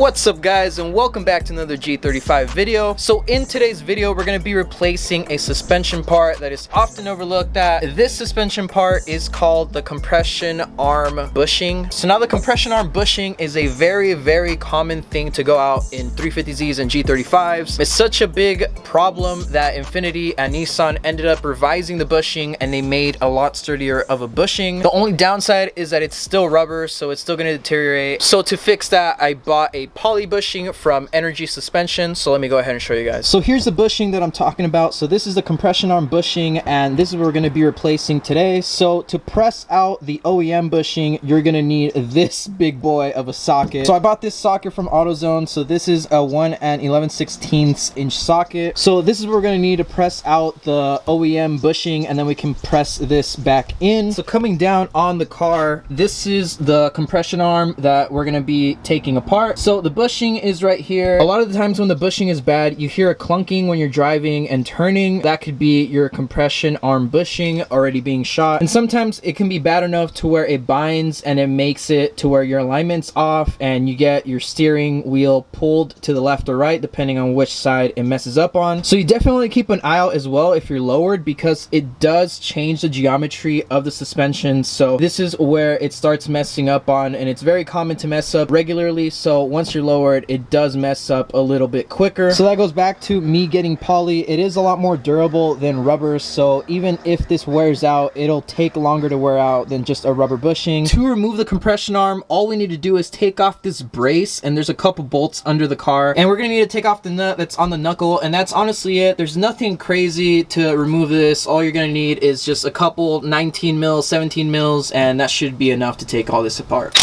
What's up guys, and welcome back to another G35 video. So in today's video we're going to be replacing a suspension part that is often overlooked at. This suspension part is called the compression arm bushing. So now the compression arm bushing is a very common thing to go out in 350Zs and G35s. It's such a big problem that Infiniti and Nissan ended up revising the bushing and they made a lot sturdier of a bushing. The only downside is that it's still rubber, so it's still going to deteriorate. So to fix that, I bought a poly bushing from Energy Suspension. So let me go ahead and show you guys. So here's the bushing that I'm talking about. So this is the compression arm bushing, and this is what we're going to be replacing today. So to press out the OEM bushing, you're going to need this big boy of a socket. So I bought this socket from AutoZone. So this is a 1 11/16 inch socket. So this is what we're going to need to press out the OEM bushing, and then we can press this back in. So coming down on the car, this is the compression arm that we're going to be taking apart. So the bushing is right here. A lot of the times when the bushing is bad, you hear a clunking when you're driving and turning. That could be your compression arm bushing already being shot. And sometimes it can be bad enough to where it binds and it makes it to where your alignment's off and you get your steering wheel pulled to the left or right depending on which side it messes up on. So you definitely keep an eye out as well if you're lowered, because it does change the geometry of the suspension. So this is where it starts messing up on, and it's very common to mess up regularly. So once you're lowered, it does mess up a little bit quicker. So that goes back to me getting poly. It is a lot more durable than rubber, so even if this wears out, it'll take longer to wear out than just a rubber bushing. To remove the compression arm, all we need to do is take off this brace, and there's a couple bolts under the car, and we're gonna need to take off the nut that's on the knuckle, and that's honestly it. There's nothing crazy to remove this. All you're gonna need is just a couple 19 mils, 17 mils, and that should be enough to take all this apart.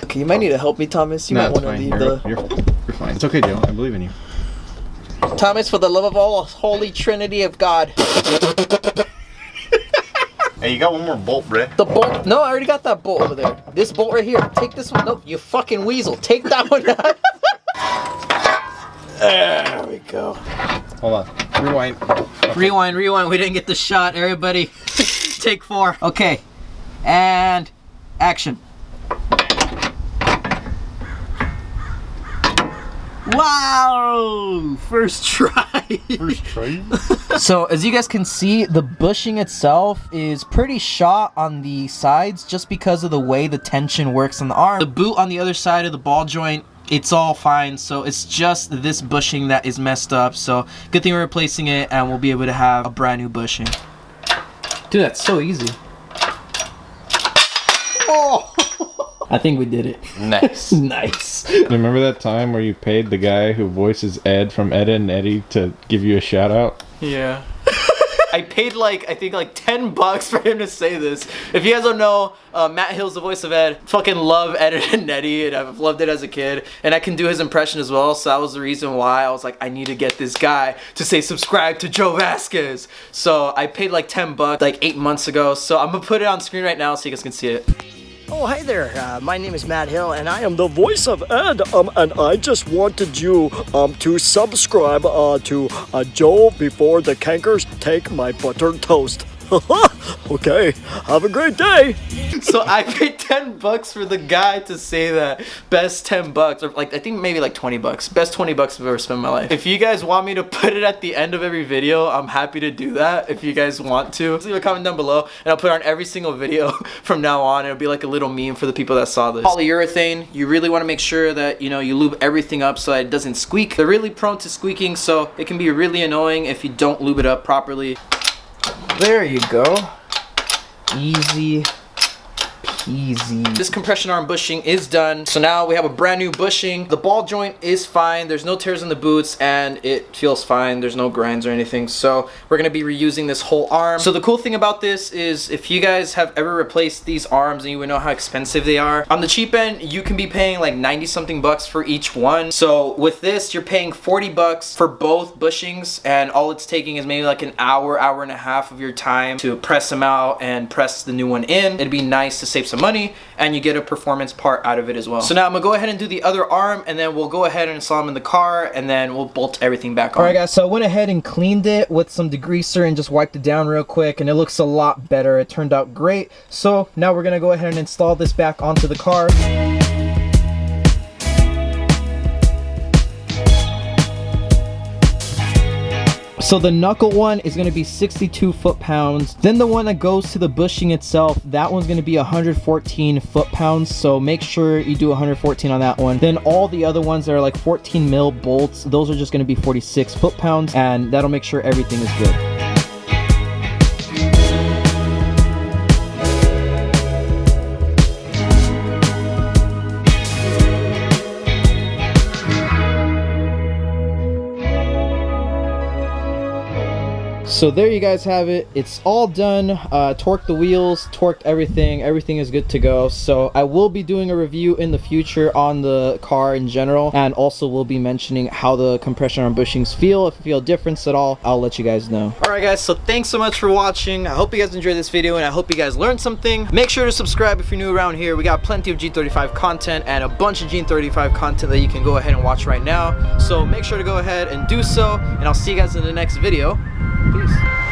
Okay, you might need to help me, Thomas. You might want to leave you're fine. It's okay, Joe. I believe in you. Thomas, for the love of all holy trinity of God. Hey, you got one more bolt, Brett? The bolt? No, I already got that bolt over there. This bolt right here. Take this one. No, you fucking weasel. Take that one out. There we go. Hold on. Rewind. Okay. Rewind. We didn't get the shot, everybody. Take 4. Okay. And action. Wow! First try. First try? So as you guys can see, the bushing itself is pretty shot on the sides just because of the way the tension works on the arm. The boot on the other side of the ball joint, it's all fine, so it's just this bushing that is messed up. So good thing we're replacing it, and we'll be able to have a brand new bushing. Dude, that's so easy. Oh! I think we did it. Nice. Nice. Remember that time where you paid the guy who voices Ed from Ed and Eddie to give you a shout out? Yeah. I paid I think $10 for him to say this. If you guys don't know, Matt Hill's the voice of Ed. Fucking love Ed and Eddie, and I've loved it as a kid. And I can do his impression as well, so that was the reason why I was like, I need to get this guy to say subscribe to Joe Vazquez. So I paid like $10 like 8 months ago. So I'm gonna put it on screen right now so you guys can see it. Oh, hi there. My name is Matt Hill, and I am the voice of Ed. And I just wanted you to subscribe to Joe before the cankers take my buttered toast. Okay, have a great day. So I paid $10 for the guy to say that. Best $10, or I think maybe like $20. Best $20 I've ever spent in my life. If you guys want me to put it at the end of every video, I'm happy to do that. If you guys want to, leave a comment down below, and I'll put it on every single video from now on. It'll be like a little meme for the people that saw this. Polyurethane, you really want to make sure that you lube everything up so that it doesn't squeak. They're really prone to squeaking, so it can be really annoying if you don't lube it up properly. There you go. Easy peasy. This compression arm bushing is done. So now we have a brand new bushing. The ball joint is fine. There's no tears in the boots and it feels fine. There's no grinds or anything. So we're going to be reusing this whole arm. So the cool thing about this is if you guys have ever replaced these arms and you would know how expensive they are, on the cheap end, you can be paying like 90 something bucks for each one. So with this, you're paying 40 bucks for both bushings, and all it's taking is maybe like an hour, hour and a half of your time to press them out and press the new one in. It'd be nice to save some of money, and you get a performance part out of it as well. So now I'm gonna go ahead and do the other arm, and then we'll go ahead and install them in the car, and then we'll bolt everything back on. Alright guys, so I went ahead and cleaned it with some degreaser and just wiped it down real quick, and it looks a lot better. It turned out great. So now we're gonna go ahead and install this back onto the car. So the knuckle one is going to be 62 foot-pounds. Then the one that goes to the bushing itself, that one's going to be 114 foot-pounds. So make sure you do 114 on that one. Then all the other ones that are like 14 mil bolts, those are just going to be 46 foot-pounds, and that'll make sure everything is good. So there you guys have it. It's all done. Torqued the wheels, torqued everything. Everything is good to go. So I will be doing a review in the future on the car in general, and also will be mentioning how the compression arm bushings feel. If you feel difference at all, I'll let you guys know. Alright guys, so thanks so much for watching. I hope you guys enjoyed this video, and I hope you guys learned something. Make sure to subscribe if you're new around here. We got plenty of G35 content and a bunch of G35 content that you can go ahead and watch right now. So make sure to go ahead and do so, and I'll see you guys in the next video. Peace.